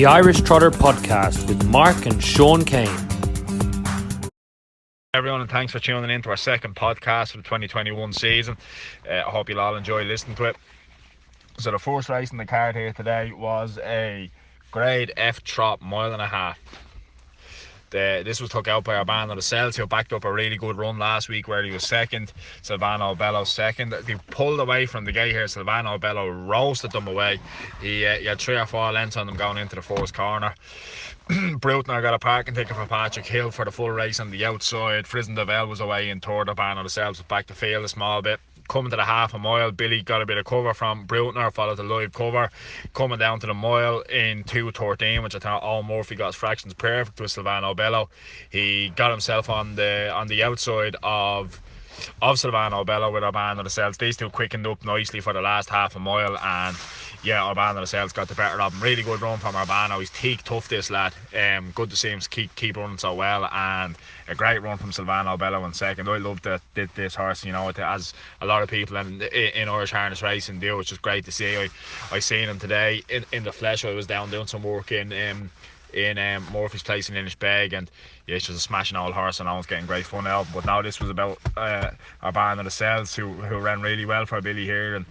The Irish Trotter Podcast with Mark and Sean Kane. Everyone, and thanks for tuning in to our second podcast for the 2021 season. I hope you'll all enjoy listening to it. So the first race in the card here today was a grade F trot, 1.5 miles. This was took out by Urbano de Sels, who backed up a really good run last week where he was second. Silvano Bello second. They pulled away from the gate here. Silvano Bello roasted them away. He had 3 or 4 lengths on them going into the first corner. Bruton got a parking ticket for Patrick Hill for the full race on the outside. Frison Devel was away in third. Urbano de Sels was back to field a small bit. Coming to the half a mile, Billy got a bit of cover from Bruton, followed the live cover. Coming down to the mile in 2:13, which I thought Al Murphy got his fractions perfect with Silvano Bello. He got himself on the outside of Silvano Bello with Urbano de Sels. These two quickened up nicely for the last half a mile, and yeah, Urbano de Sels got the better of him. Really good run from Urbano. He's teak tough, this lad. Good to see him keep running so well, and a great run from Silvano Bello in second. I love this horse, you know, as a lot of people in Irish harness racing do. It's just great to see. I seen him today in the flesh. I was down doing some work in Murphy's place in Innisbeg, and yeah, it's just a smashing old horse, and I was getting great fun out. But now this was about Urbano de Sels, who ran really well for Billy here, and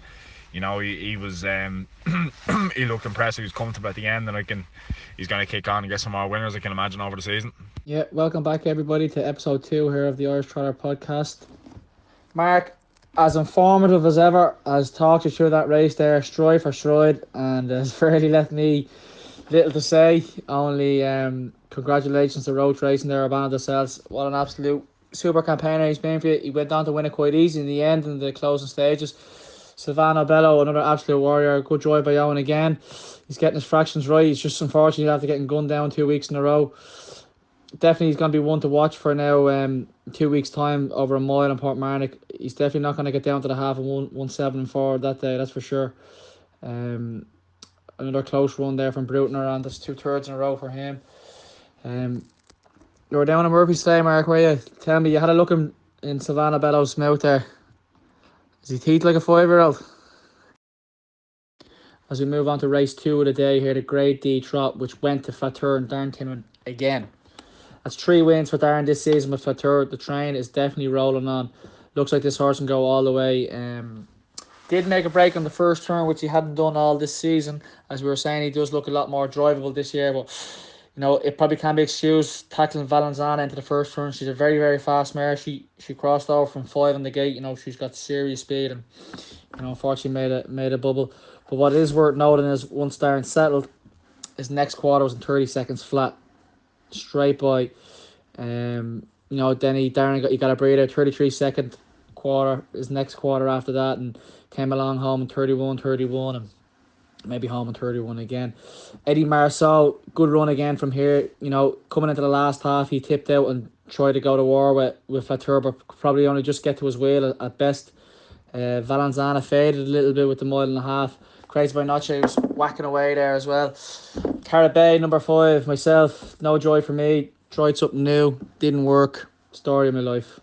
you know, he was he looked impressive. He was comfortable at the end, and he's going to kick on and get some more winners, I can imagine, over the season. Yeah, welcome back everybody to episode 2 here of the Irish Trotter Podcast. Mark, as informative as ever, has talked you through that race there, stride for stride, and has really left me little to say. Only congratulations to Roach Racing there, Urbano de Sels. What an absolute super campaigner he's been for you. He went on to win it quite easy in the end in the closing stages. Silvano Bello, another absolute warrior. Good joy by Owen again. He's getting his fractions right. He's just unfortunate after getting gunned down 2 weeks in a row. Definitely he's going to be one to watch for now. 2 weeks time over a mile in Portmarnock. He's definitely not going to get down to the half of 1:07.4 that day, that's for sure. Another close run there from Bruton around. That's 2/3 in a row for him. You were down in Murphy's today, Mark, were you? Tell me, you had a look in Silvano Bello's mouth there. Is he teeth like a 5-year-old? As we move on to race 2 of the day here, the Grade D trot, which went to Flatur and Darren Tinman again. That's 3 wins for Darren this season with Flatur. The train is definitely rolling on. Looks like this horse can go all the way. Did make a break on the first turn, which he hadn't done all this season. As we were saying, he does look a lot more drivable this year, but you know, it probably can be excused tackling Valenzana into the first turn. She's a very, very fast mare. She crossed over from 5 on the gate. You know, she's got serious speed, and you know, unfortunately made a bubble. But what is worth noting is once Darren settled, his next quarter was in 30 seconds flat, straight by. You know, then Darren got a breather, 33-second quarter. His next quarter after that, and came along home in 31, and maybe home in 31 again. Eddie Marceau, good run again from here. You know, coming into the last half, he tipped out and tried to go to war with Flatur, but probably only just get to his wheel at best. Valenzana faded a little bit with the 1.5 miles. Crazy by Noche was whacking away there as well. Carabay, number 5, myself, no joy for me. Tried something new, didn't work. Story of my life.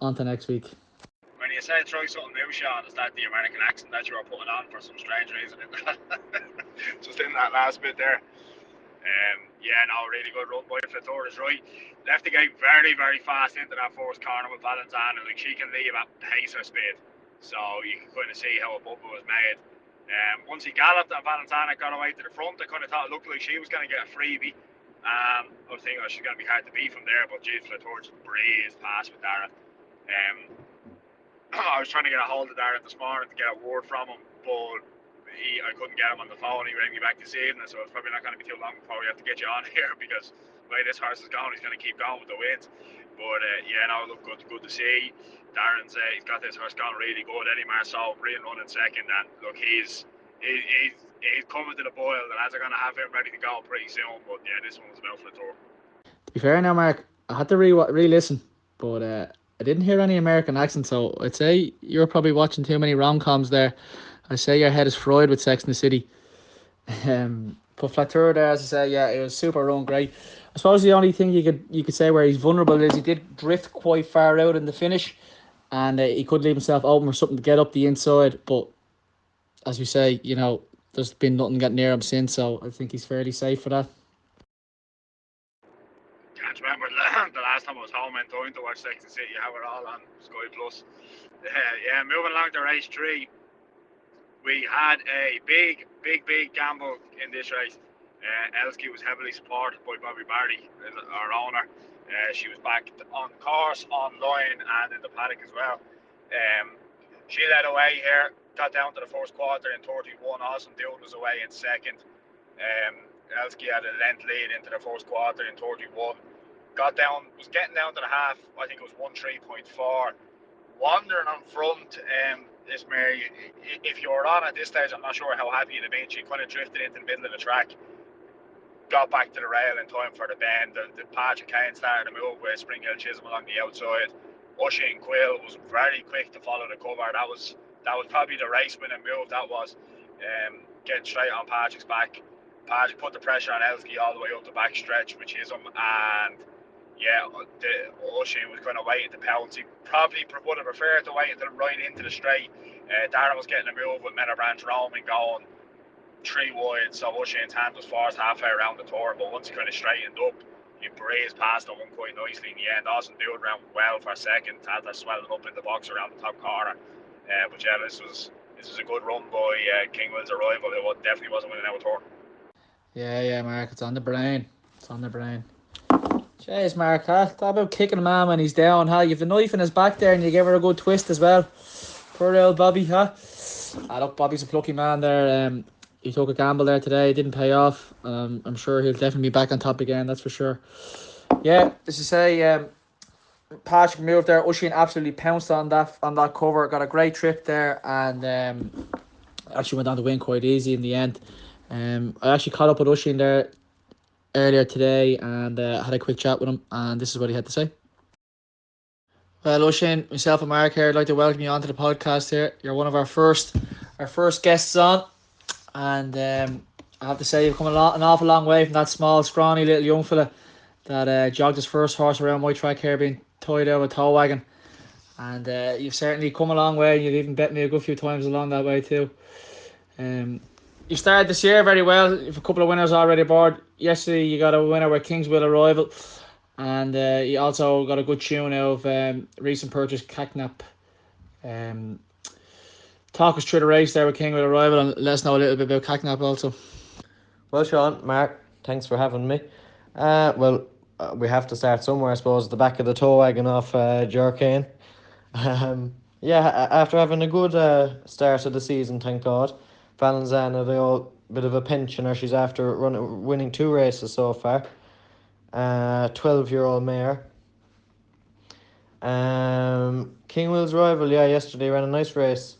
On to next week. When you say try something new, Sean, is that the American accent that you were putting on for some strange reason? Just in that last bit there. Yeah, no, really good run by Flatur is right. Left the gate very, very fast into that first corner with Valenzana. Like, she can leave at pace or speed. So you can kind of see how a bubble was made. Once he galloped and Valenzana got away to the front, I kind of thought it looked like she was going to get a freebie. I was thinking, she's going to be hard to beat from there, but geez, Flatur just breezed past with Darren. I was trying to get a hold of Darren this morning to get a word from him, but I couldn't get him on the phone. He rang me back this evening, so it's probably not going to be too long before we have to get you on here, because the way this horse is going, he's going to keep going with the wins. But yeah, no, look, good to see. Darren's he's got this horse going really good. Eddie Marceau, brilliant run in second, and look, he's coming to the boil. The lads are going to have him ready to go pretty soon. But yeah, this one was about Flatur. To be fair now, Mark, I had to re-listen, but I didn't hear any American accent, so I'd say you're probably watching too many rom-coms there. I say your head is fried with Sex and the City. But Flatur there, as I say, yeah, it was super run, great. I suppose the only thing you could say where he's vulnerable is he did drift quite far out in the finish, and he could leave himself open for something to get up the inside. But as we say, you know, there's been nothing getting near him since, so I think he's fairly safe for that. Can't remember the last time I was home and going to watch Sex and City. You have it all on Sky Plus. Yeah, moving along to race 3. We had a big gamble in this race. Elskie was heavily supported by Bobby Barty, our owner. She was back on course, online, and in the paddock as well. She led away here, got down to the first quarter in 31. Awesome Dude was away in second. Elskie had a length lead into the first quarter in 31. Was getting down to the half. I think it was 1:3.4. Wandering on front, this mare, if you were on at this stage, I'm not sure how happy you'd have been. She kind of drifted into the middle of the track, got back to the rail in time for the bend. The Patrick Kane started to move with Spring Hill Chisholm along the outside. Oisin Quill was very quick to follow the cover. That was probably the race winning move. That was getting straight on Patrick's back. Patrick put the pressure on Elskie all the way up the back stretch with Chisholm, and yeah, Oisin was kind of waiting to pounce. He probably would have preferred to wait until right into the straight. Darren was getting a move with Meadowbranch roaming going 3 wide, so Oisin's hand was forced halfway around the turn, but once he kind of straightened up, he breezed past that one quite nicely in the end. Awesome Dude ran well for a second, had that swelling up in the box around the top corner. But yeah, this was a good run by King Will's Arrival. It definitely wasn't winning out a turn. Yeah, Mark, it's on the brain. It's on the brain. Jeez, Mark, talk about kicking a man when he's down, huh? You've the knife in his back there and you gave her a good twist as well. Poor old Bobby, huh? Look, Bobby's a plucky man there. He took a gamble there today, didn't pay off. I'm sure he'll definitely be back on top again, that's for sure. Yeah, as you say, Patrick moved there. Oisin absolutely pounced on that cover, got a great trip there, and actually went on to win quite easy in the end. I actually caught up with Oisin there earlier today and had a quick chat with him, and this is what he had to say. Well, Oisin, myself and Mark here, I'd like to welcome you onto the podcast here. You're one of our first guests on, and I have to say you've come an awful long way from that small, scrawny little young fella that jogged his first horse around my track here, being tied out of a tow wagon. And you've certainly come a long way. You've even bet me a good few times along that way too. You started this year very well. You've a couple of winners already aboard. Yesterday you got a winner with King's Will Arrival, and you also got a good tune out of recent purchase Cacknap. Talk us through the race there with King Will Arrival and let us know a little bit about Cacknap also. Well, Sean, Mark, thanks for having me. We have to start somewhere, I suppose, at the back of the tow wagon off Jerkane. After having a good start of the season, thank God. Valenzana, the old bit of a pensioner, she's after winning 2 races so far. 12-year-old mare. King Will's Rival, yesterday ran a nice race.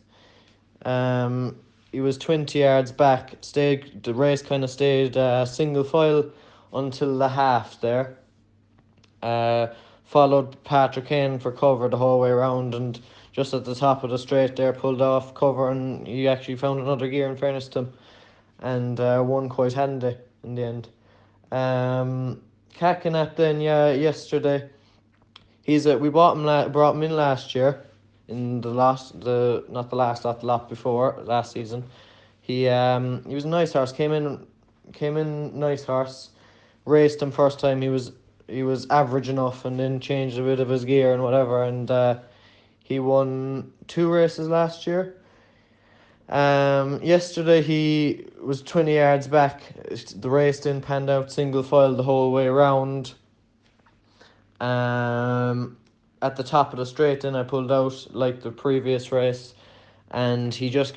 He was 20 yards back. The race kind of stayed single file until the half there. Followed Patrick Kane for cover the whole way around, and just at the top of the straight there pulled off cover, and he actually found another gear in fairness to him, and won quite handy in the end. Cacknap then, yesterday. We brought him in last year, in the lot before last season. He was a nice horse. Came in nice horse. Raced him first time. He was average enough, and then changed a bit of his gear and whatever. And he won 2 races last year. Yesterday he was 20 yards back. The race didn't pan out single file the whole way around. At the top of the straight, then I pulled out like the previous race, and he just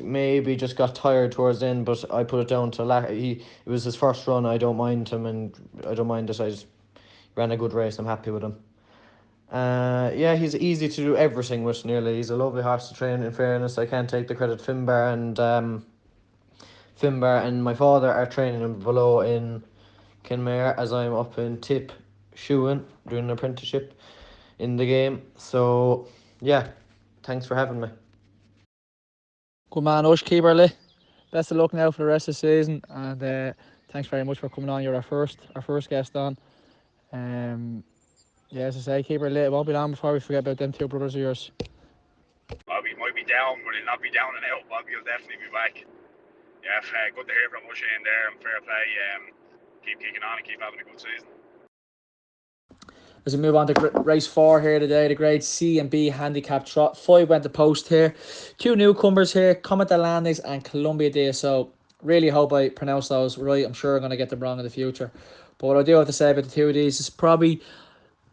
got tired towards the end. But I put it down to it was his first run. I don't mind him, and I don't mind it. I just ran a good race. I'm happy with him. He's easy to do everything with nearly. He's a lovely horse to train, in fairness. I can't take the credit. Finbar and my father are training him below in Kenmare, as I'm up in Tip Shoeing doing an apprenticeship in the game. So thanks for having me. Good man, Ush, keep her lit. Best of luck now for the rest of the season, and thanks very much for coming on. You're our first guest on. As I say, keep her lit. It won't be long before we forget about them 2 brothers of yours. Bobby might be down, but he'll not be down and out. Bobby will definitely be back. Yeah, good to hear from O'Shane there, and fair play. Keep kicking on and keep having a good season. As we move on to race 4 here today, the grade C and B handicap trot. 5 went to post here. 2 newcomers here, Comet de Landis and Columbia DSO. Really hope I pronounce those right. I'm sure I'm going to get them wrong in the future. But what I do have to say about the 2 of these is probably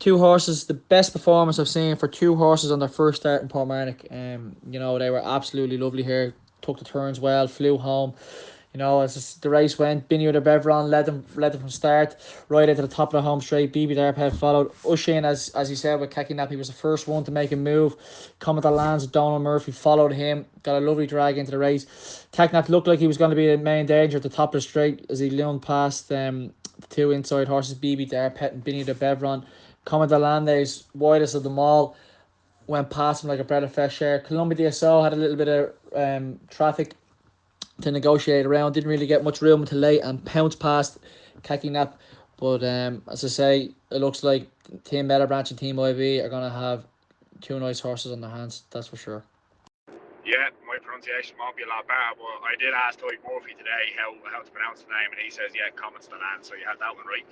2 horses, the best performance I've seen for 2 horses on their first start in Portmarnock. They were absolutely lovely here. Took the turns well, flew home. As the race went, Binny with a Bevron led them from start right into the top of the home straight. BB Darpet followed. Ushin, as you said, with Kekinap, he was the first one to make a move. Comet the Lands, Donald Murphy followed him. Got a lovely drag into the race. Teknat looked like he was going to be the main danger at the top of the straight as he loomed past the 2 inside horses, BB Darpet and Binny the Bevron. Comet the Landes, widest of them all, went past him like a breath of fresh air. Columbia DSO had a little bit of traffic to negotiate around. Didn't really get much room until late and pounced past Kekinap. But as I say, it looks like Team Meadowbranch and Team IB are going to have 2 nice horses on their hands, that's for sure. Yeah, my pronunciation won't be a lot better, but I did ask Toy Murphy today how to pronounce the name, and he says, yeah, Comets the Land, so you had that one right.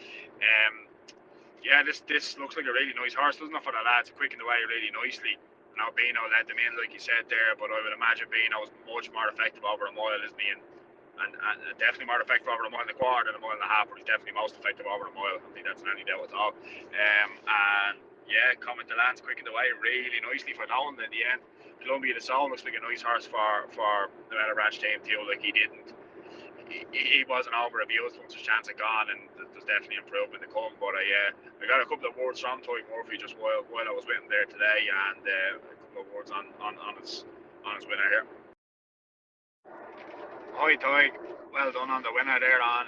Yeah, this looks like a really nice horse, doesn't it, for the lads? It quickened away really nicely. Now, Bino led them in, like you said there, but I would imagine Bino was much more effective over a mile, isn't he? And definitely more effective over a mile and a quarter than a mile and a half, but he's definitely most effective over a mile. I don't think that's any doubt at all. And yeah, Comet the Land's quickened away really nicely for Nolan in the end. Columbia the Soul looks like a nice horse for the Meadowbranch team too. Like he wasn't over abused once his chance had gone, and there's definitely improvement to come. But I got a couple of words from Toy Murphy just while I was with him there today, and a couple of words on his winner here. Hi Toy, well done on the winner there on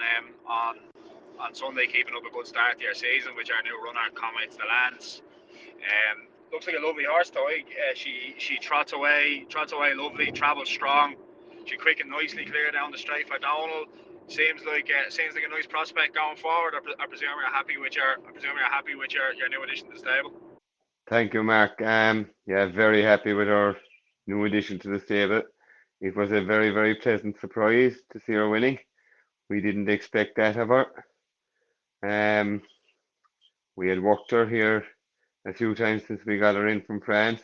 Sunday, keeping up a good start to your season with your new runner Comets the Lands. Looks like a lovely horse, Toy. She trots away lovely, travels strong. She quickened nicely clear down the straight for Donald. Seems like a nice prospect going forward. I presume you're happy with your new addition to the stable. Thank you, Mark. Yeah, very happy with our new addition to the stable. It was a very, very pleasant surprise to see her winning. We didn't expect that of her. We had worked her here a few times since we got her in from France,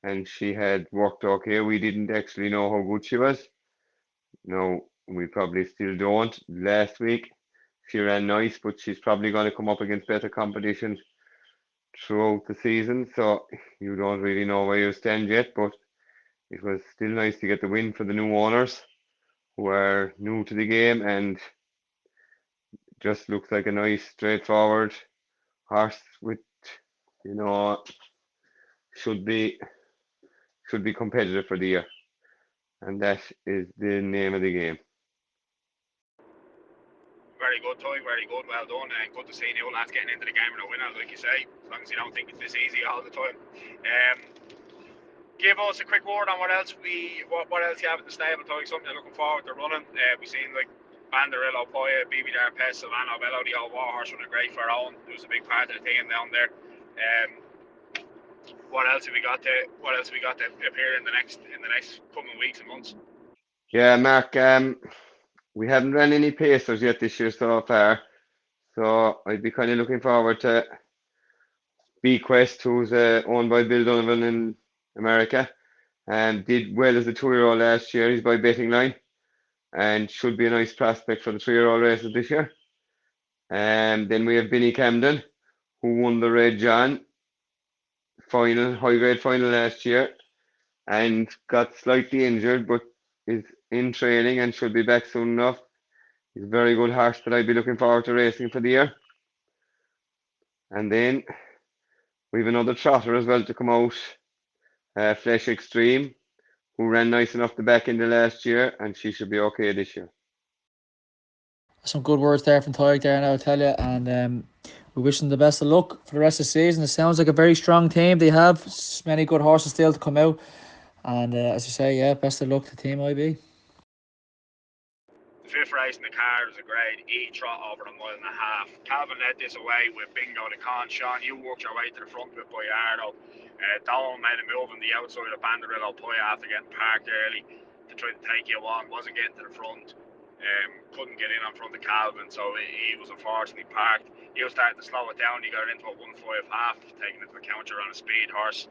and she had worked okay. We didn't actually know how good she was. No, we probably still don't. Last week, she ran nice, but she's probably going to come up against better competition throughout the season, so you don't really know where you stand yet, but it was still nice to get the win for the new owners who are new to the game, and just looks like a nice straightforward horse with, should be competitive for the year, and that is the name of the game. Very good, Toy. Very good. Well done. And good to see new lads getting into the game and a winner, like you say. As long as you don't think it's this easy all the time. Give us a quick word on what else you have at the stable, Toy. Something you're looking forward to running. We've seen like Banderillo, Poya, BB Darpet, Savannah Bello, the old war horse running great for Owen. It was a big part of the team down there. What else have we got to appear in the next coming weeks and months? Yeah, Mark. We haven't ran any pacers yet this year so far, so I'd be kind of looking forward to Bequest, who's owned by Bill Donovan in America, and did well as a 2-year-old last year. He's by Betting Line, and should be a nice prospect for the 3-year-old races this year. And then we have Benny Camden, who won the Red John high grade final last year, and got slightly injured, but is in training and should be back soon enough. He's a very good horse that I'd be looking forward to racing for the year. And then we have another trotter as well to come out, Flesh Extreme, who ran nice enough the back end of last year, and she should be okay this year. Some good words there from Toy there now, I tell you, and we wish them the best of luck for the rest of the season. It sounds like a very strong team they have. Many good horses still to come out, and as you say, yeah, best of luck to Team IB. The fifth race in the card was a grade E trot over a mile and a half. Calvin led this away with Bingo the Con. Sean, you worked your way to the front with Boyardo. Donald made a move on the outside of Banderillo Poya after getting parked early. to try to take you on, wasn't getting to the front. Couldn't get in front of Calvin, so he was unfortunately parked. He was starting to slow it down. He got into a 1.5 half, taking it to the counter on a speed horse.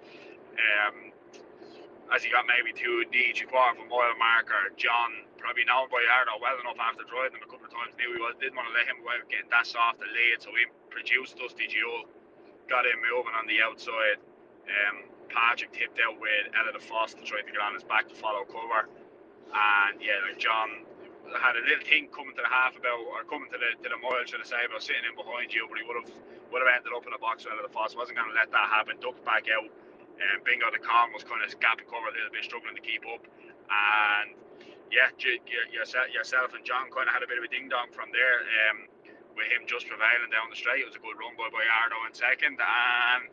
As he got maybe to the 3/4 of a mile marker, John, probably known by Ardo well enough after driving him a couple of times, knew didn't want to let him go out getting that soft a lead, so he produced Dusty Jewel, got him moving on the outside. Patrick tipped out with Ella the Foss to try to get on his back to follow cover, and yeah, like John had a little thing coming to the half about, or coming to the mile, should I say, about sitting in behind you, but he would have ended up in a box with Ella the Foss. Wasn't going to let that happen. Ducked back out. Bingo the Con was kind of gapping cover a little bit, struggling to keep up, and yeah, yourself and John kind of had a bit of a ding dong from there. With him just prevailing down the straight, it was a good run by Ardo in second, and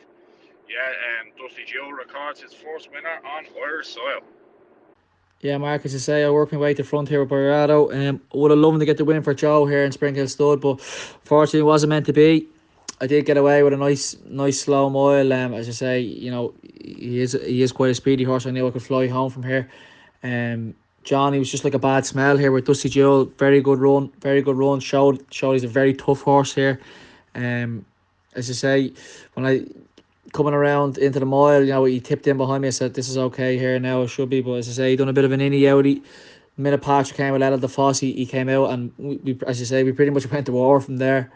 yeah, Dusty Jewel records his first winner on Irish soil. Yeah, Mark, as I say, I work my way to the front here with Boyardo. I would have loved to get the win for Joe here in Springhill Stud, but fortunately it wasn't meant to be. I did get away with a nice slow mile. As I say, he is quite a speedy horse. I knew I could fly home from here. Johnny was just like a bad smell here with Dusty Jewel. Very good run. Showed he's a very tough horse here. As I say, when I coming around into the mile, he tipped in behind me. I said, this is okay here now, it should be. But as I say, he done a bit of an innie outie. The minute Patrick came with Ella the Foss, he came out, and we, as you say, we pretty much went to war from there.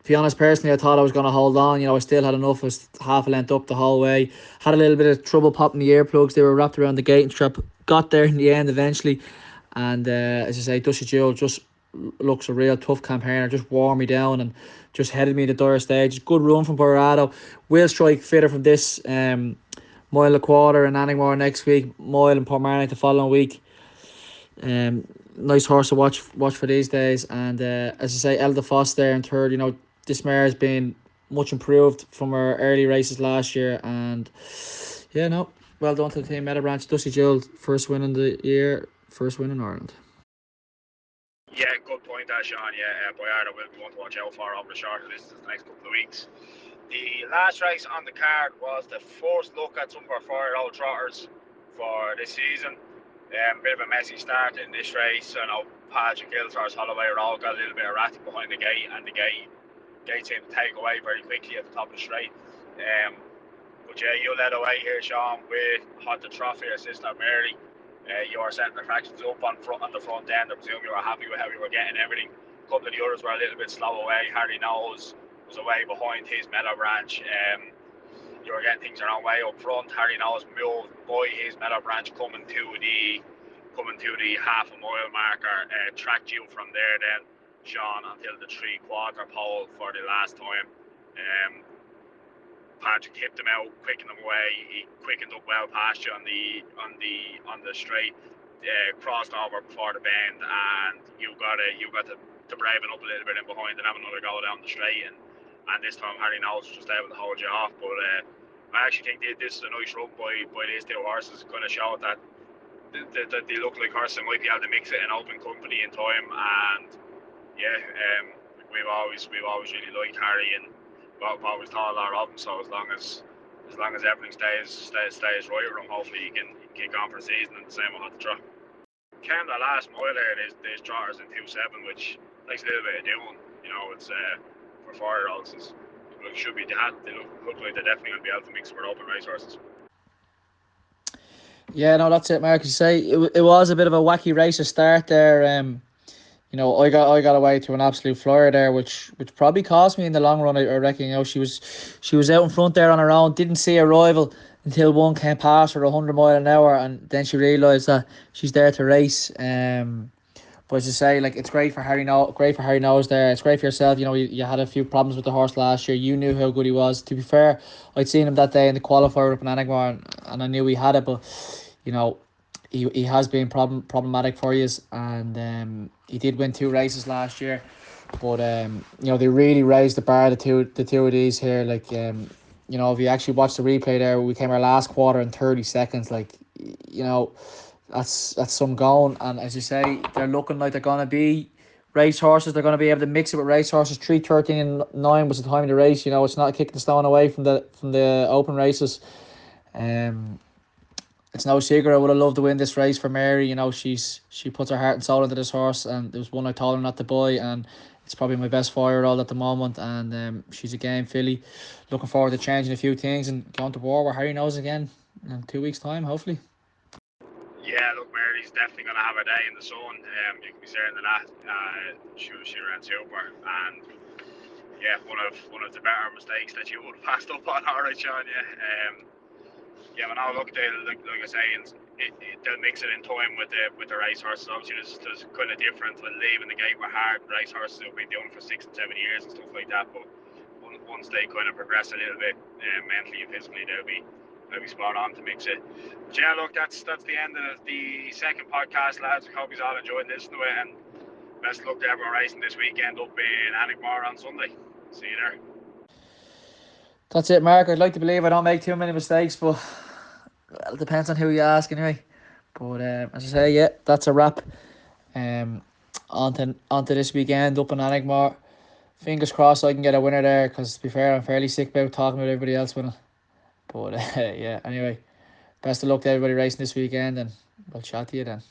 To be honest, personally, I thought I was going to hold on. I still had enough. I was half a length up the whole way. Had a little bit of trouble popping the earplugs. They were wrapped around the gate and strap. Got there in the end eventually. And as I say, Dusty Jewel just looks a real tough campaigner. Just wore me down and just headed me to dire stage. Good run from Boyardo. Will strike fitter from this mile and a quarter in Anningmore next week. Mile in Portmarnock the following week. Nice horse to watch for these days. And as I say, Ella the Foss there in third. This mare has been much improved from her early races last year, and well done to the team. Meadowbranch, Dusty Jewel, first win in the year, first win in Ireland. Yeah, good point there, Sean. Yeah, Boyardo will be one to watch out for over the shorter list the next couple of weeks. The last race on the card was the first look at some of our 4-year-old trotters for this season. Bit of a messy start in this race. I know Patrick Hill's horse Holloway Roll got a little bit erratic behind the gate, and the gate seemed to take away very quickly at the top of the straight. But yeah, you led away here, Sean, with Hot the Trophy, your sister Mary. You were setting the fractions up on the front end. I presume you were happy with how you were getting everything. A couple of the others were a little bit slow away. Harry Knowles was away behind his Meadowbranch. You were getting things around way up front. Harry Knowles moved by his Meadowbranch coming to the half a mile marker. Tracked you from there then, Sean, until the 3/4 pole for the last time. Patrick tipped him out, quickened him away. He quickened up well past you on the straight, crossed over before the bend, and you got to brave it up a little bit in behind and have another go down the straight. And this time Harry Knowles was just able to hold you off. But I actually think this is a nice run by these two horses. Kind of showed that they look like horses that might be able to mix it in open company in time. And yeah, we've always really liked Harry, and we've always thought a lot of him. So as long as everything stays right with him, hopefully he can kick on for the season. And the same will have to try. Came the last mile there. There's trotters in 2.7, which takes a little bit of doing. It's for 4-year-olds. They look like they're definitely going to be able to mix with open racehorses. Yeah, no, that's it, Mark. You say it was a bit of a wacky race to start there. I got away to an absolute flyer there, which probably cost me in the long run. I reckon. She was out in front there on her own. Didn't see a rival until one came past her 100 mile an hour, and then she realised that she's there to race. But as I say, it's great for Harry Knowles there. It's great for yourself. You had a few problems with the horse last year. You knew how good he was. To be fair, I'd seen him that day in the qualifier up in Anningmore, and I knew he had it. But he has been problematic for you, and he did win 2 races last year. But they really raised the bar. The two of these here, if you actually watch the replay there, we came our last quarter in 30 seconds. That's some going. And as you say, they're looking like they're going to be race horses. They're going to be able to mix it with race horses. 3:13 and 9 was the time of the race. It's not kicking the stone away from the open races. it's no secret I would have loved to win this race for Mary. You know, she puts her heart and soul into this horse, and it was one I told her not to buy, and it's probably my best 4-year-old at the moment, and she's a game filly. Looking forward to changing a few things and going to war where Harry knows again in 2 weeks' time, hopefully. Yeah, look, Mary's definitely going to have a day in the sun. You can be certain of that. She ran super, and yeah, one of the better mistakes that you would have passed up on. All right, Sean. Yeah, but now look, like I say, they'll mix it in time with the race horses. Obviously, there's kind of difference with leaving the gate with hard race horses who've been doing it for 6 and 7 years and stuff like that. But once they kind of progress a little bit mentally and physically, they'll be spot on to mix it. But yeah, look, that's the end of the second podcast, lads. I hope you all enjoyed listening to it, and best of luck to everyone racing this weekend up in Annigmore on Sunday. See you there. That's it, Mark. I'd like to believe I don't make too many mistakes, but well, it depends on who you ask anyway. But as I say, yeah, that's a wrap. Onto this weekend up in Annigmore. Fingers crossed I can get a winner there, because to be fair, I'm fairly sick about talking about everybody else winning. But yeah, anyway, best of luck to everybody racing this weekend, and we'll chat to you then.